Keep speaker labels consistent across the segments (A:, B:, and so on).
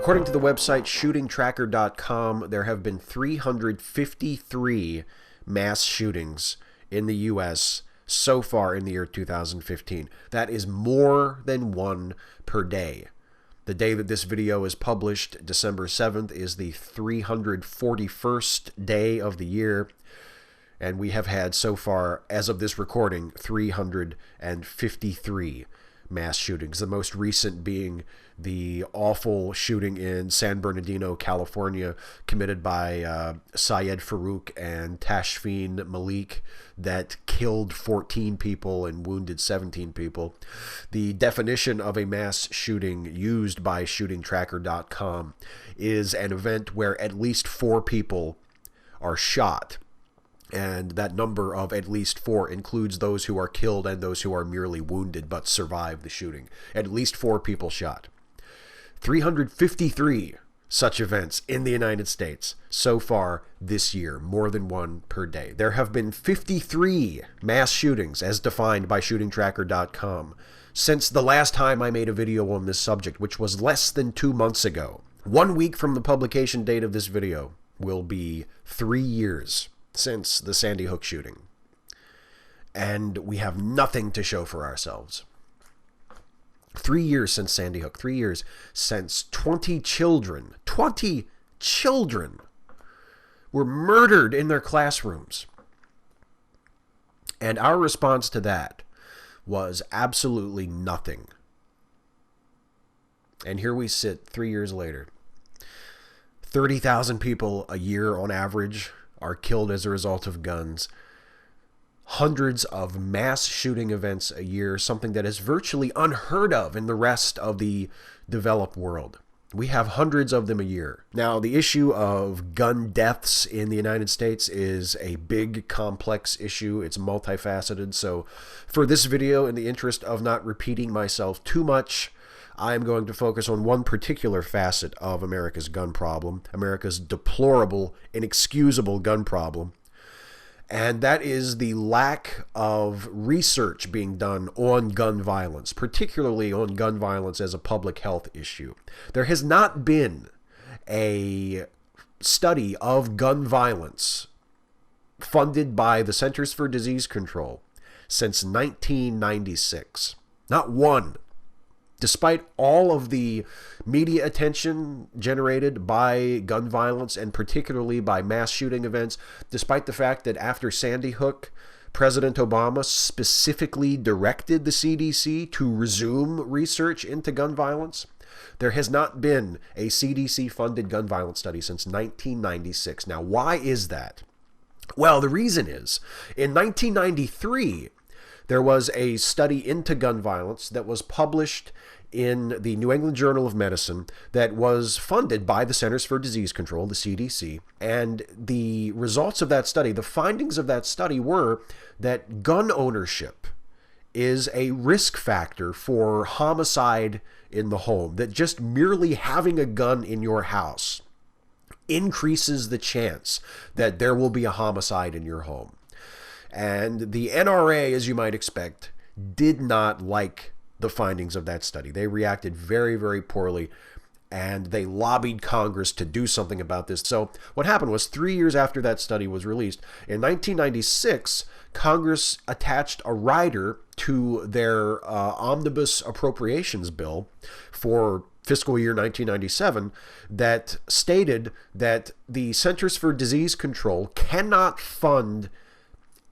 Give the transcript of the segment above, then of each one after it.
A: According to the website shootingtracker.com, there have been 353 mass shootings in the U.S. so far in the year 2015. That is more than one per day. The day that this video is published, December 7th, is the 341st day of the year. And we have had so far, as of this recording, 353 mass shootings. The most recent being the awful shooting in San Bernardino, California, committed by Syed Farouk and Tashfeen Malik, that killed 14 people and wounded 17 people. The definition of a mass shooting used by shootingtracker.com is an event where at least 4 people are shot. And that number of at least 4 includes those who are killed and those who are merely wounded but survive the shooting. At least 4 people shot. 353 such events in the United States so far this year, more than one per day. There have been 53 mass shootings as defined by shootingtracker.com since the last time I made a video on this subject, which was less than 2 months ago. 1 week from the publication date of this video will be 3 years since the Sandy Hook shooting. And we have nothing to show for ourselves. 3 years since Sandy Hook. 3 years since 20 children were murdered in their classrooms. And our response to that was absolutely nothing. And here we sit 3 years later. 30,000 people a year on average are killed as a result of guns. Hundreds of mass shooting events a year, something that is virtually unheard of in the rest of the developed world. We have hundreds of them a year. Now, the issue of gun deaths in the United States is a big, complex issue. It's multifaceted. So for this video, in the interest of not repeating myself too much, I am going to focus on one particular facet of America's gun problem, America's deplorable, inexcusable gun problem, and that is the lack of research being done on gun violence, particularly on gun violence as a public health issue. There has not been a study of gun violence funded by the Centers for Disease Control since 1996. Not one. Despite all of the media attention generated by gun violence and particularly by mass shooting events, despite the fact that after Sandy Hook, President Obama specifically directed the CDC to resume research into gun violence, there has not been a CDC-funded gun violence study since 1996. Now, why is that? Well, the reason is, in 1993, there was a study into gun violence that was published in the New England Journal of Medicine that was funded by the Centers for Disease Control, the CDC. And the results of that study, the findings of that study were that gun ownership is a risk factor for homicide in the home, that just merely having a gun in your house increases the chance that there will be a homicide in your home. And the NRA, as you might expect, did not like the findings of that study. They reacted very, very poorly, and they lobbied Congress to do something about this. So what happened was 3 years after that study was released, in 1996, Congress attached a rider to their omnibus appropriations bill for fiscal year 1997 that stated that the Centers for Disease Control cannot fund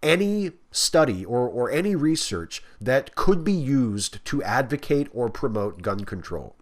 A: any study or any research that could be used to advocate or promote gun control.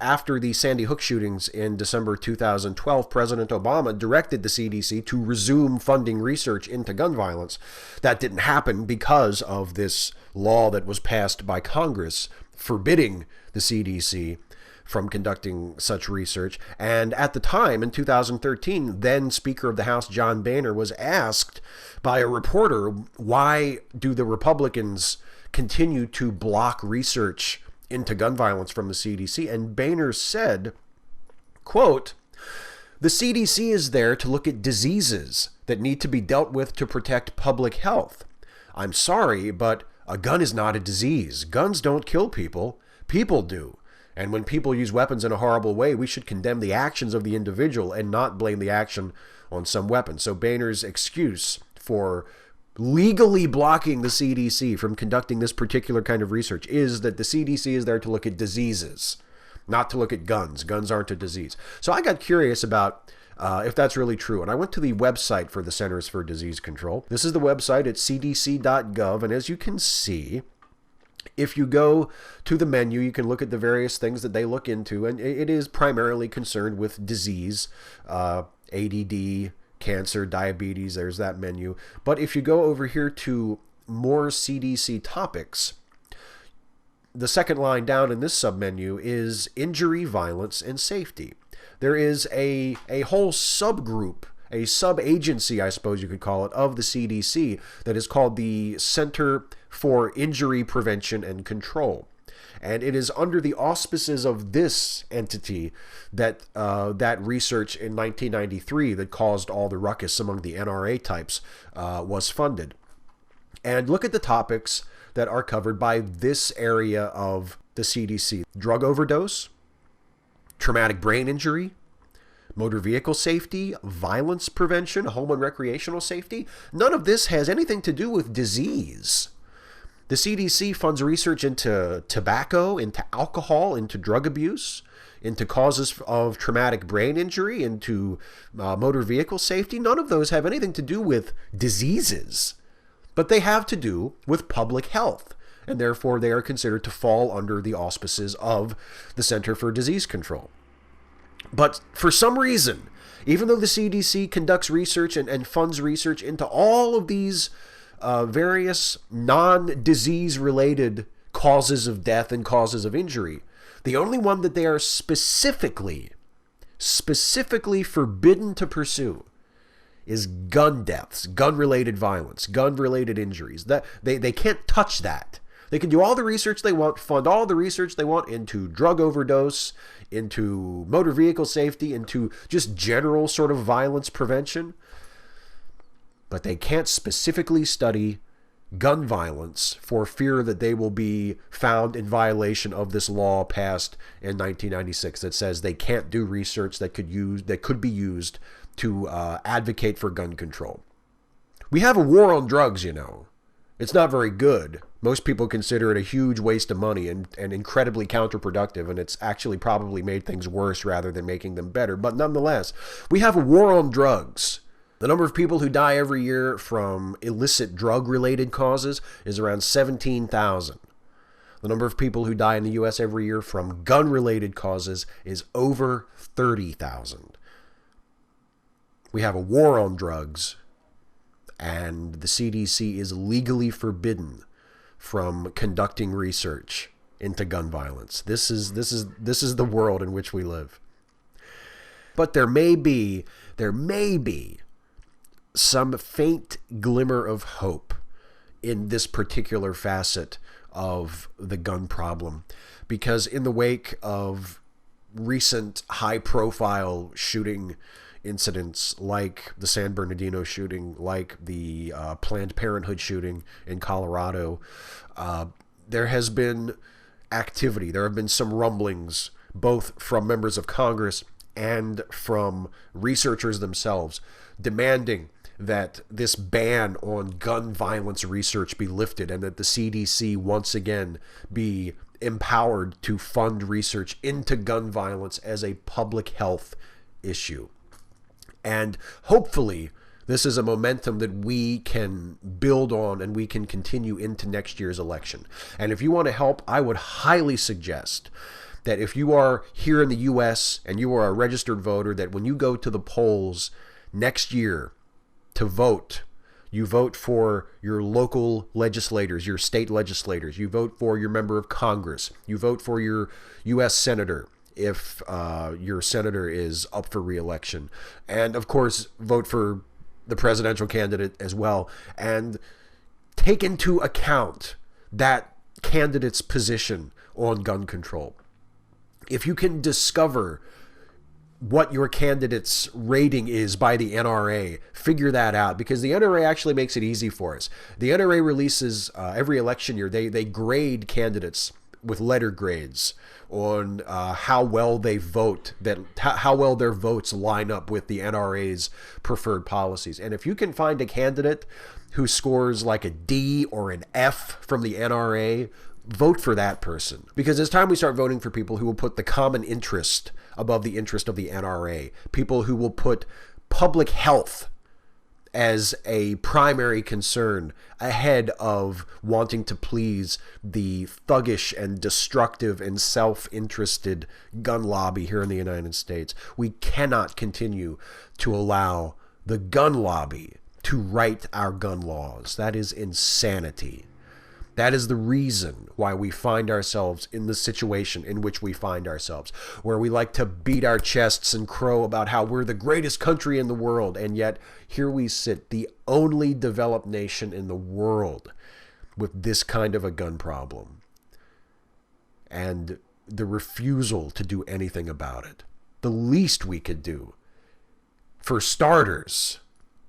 A: After the Sandy Hook shootings in December 2012, President Obama directed the CDC to resume funding research into gun violence. That didn't happen because of this law that was passed by Congress forbidding the CDC from conducting such research. And at the time, in 2013, then Speaker of the House John Boehner was asked by a reporter, why do the Republicans continue to block research into gun violence from the CDC? And Boehner said, quote, "The CDC is there to look at diseases that need to be dealt with to protect public health. I'm sorry, but a gun is not a disease. Guns don't kill people. People do. And when people use weapons in a horrible way, we should condemn the actions of the individual and not blame the action on some weapon. So Boehner's excuse for legally blocking the CDC from conducting this particular kind of research is that the CDC is there to look at diseases, not to look at guns. Guns aren't a disease. So I got curious about if that's really true. And I went to the website for the Centers for Disease Control. This is the website at cdc.gov. And as you can see, if you go to the menu, you can look at the various things that they look into. And it is primarily concerned with disease, ADD, cancer, diabetes. There's that menu. But if you go over here to more CDC topics, the second line down in this submenu is injury, violence, and safety. There is a whole subgroup, a sub-agency, I suppose you could call it, of the CDC that is called the Center for Injury Prevention and Control. And it is under the auspices of this entity that that research in 1993 that caused all the ruckus among the NRA types was funded. And look at the topics that are covered by this area of the CDC. Drug overdose, traumatic brain injury, motor vehicle safety, violence prevention, home and recreational safety. None of this has anything to do with disease. The CDC funds research into tobacco, into alcohol, into drug abuse, into causes of traumatic brain injury, into motor vehicle safety. None of those have anything to do with diseases, but they have to do with public health, and therefore they are considered to fall under the auspices of the Center for Disease Control. But for some reason, even though the CDC conducts research and funds research into all of these various non-disease related causes of death and causes of injury, the only one that they are specifically forbidden to pursue is gun deaths, gun-related violence, gun-related injuries. That they can't touch that. They can do all the research they want, fund all the research they want into drug overdose, into motor vehicle safety, into just general sort of violence prevention. But they can't specifically study gun violence for fear that they will be found in violation of this law passed in 1996 that says they can't do research that could be used to advocate for gun control. We have a war on drugs, you know. It's not very good. Most people consider it a huge waste of money and incredibly counterproductive, and it's actually probably made things worse rather than making them better. But nonetheless, we have a war on drugs. The number of people who die every year from illicit drug-related causes is around 17,000. The number of people who die in the U.S. every year from gun-related causes is over 30,000. We have a war on drugs, and the CDC is legally forbidden from conducting research into gun violence. This is the world in which we live. But there may be some faint glimmer of hope in this particular facet of the gun problem, because in the wake of recent high-profile shooting incidents like the San Bernardino shooting, like the Planned Parenthood shooting in Colorado, there has been activity. There have been some rumblings, both from members of Congress and from researchers themselves, demanding that this ban on gun violence research be lifted and that the CDC once again be empowered to fund research into gun violence as a public health issue. And hopefully this is a momentum that we can build on and we can continue into next year's election. And if you want to help, I would highly suggest that if you are here in the U.S. and you are a registered voter, that when you go to the polls next year to vote, you vote for your local legislators, your state legislators. You vote for your member of Congress. You vote for your U.S. senator if your senator is up for re-election. And, of course, vote for the presidential candidate as well. And take into account that candidate's position on gun control. If you can discover what your candidate's rating is by the NRA, figure that out, because the NRA actually makes it easy for us. The NRA releases every election year, they grade candidates with letter grades on how well they vote, how well their votes line up with the NRA's preferred policies. And if you can find a candidate who scores like a D or an F from the NRA, vote for that person. Because it's time we start voting for people who will put the common interest above the interest of the NRA. People who will put public health as a primary concern ahead of wanting to please the thuggish and destructive and self-interested gun lobby here in the United States. We cannot continue to allow the gun lobby to write our gun laws. That is insanity. That is the reason why we find ourselves in the situation in which we find ourselves, where we like to beat our chests and crow about how we're the greatest country in the world, and yet here we sit, the only developed nation in the world with this kind of a gun problem, and the refusal to do anything about it. The least we could do, for starters,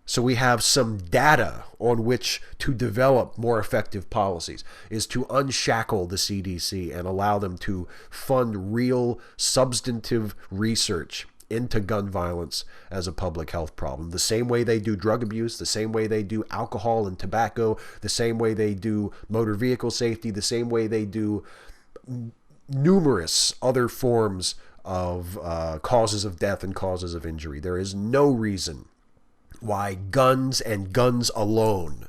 A: so we have some data on which to develop more effective policies, is to unshackle the CDC and allow them to fund real substantive research into gun violence as a public health problem. The same way they do drug abuse, the same way they do alcohol and tobacco, the same way they do motor vehicle safety, the same way they do numerous other forms of causes of death and causes of injury. There is no reason why guns and guns alone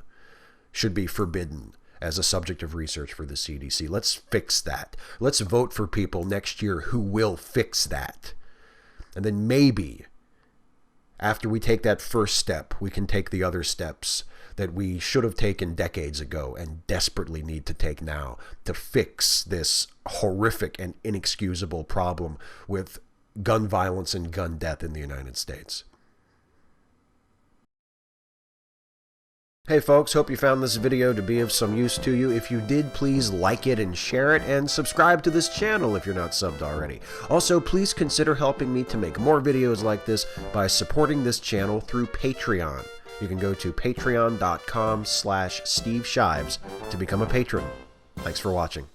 A: should be forbidden as a subject of research for the CDC. Let's fix that. Let's vote for people next year who will fix that. And then maybe after we take that first step, we can take the other steps that we should have taken decades ago and desperately need to take now to fix this horrific and inexcusable problem with gun violence and gun death in the United States. Hey folks, hope you found this video to be of some use to you. If you did, please like it and share it, and subscribe to this channel if you're not subbed already. Also, please consider helping me to make more videos like this by supporting this channel through Patreon. You can go to patreon.com/Steve Shives to become a patron. Thanks for watching.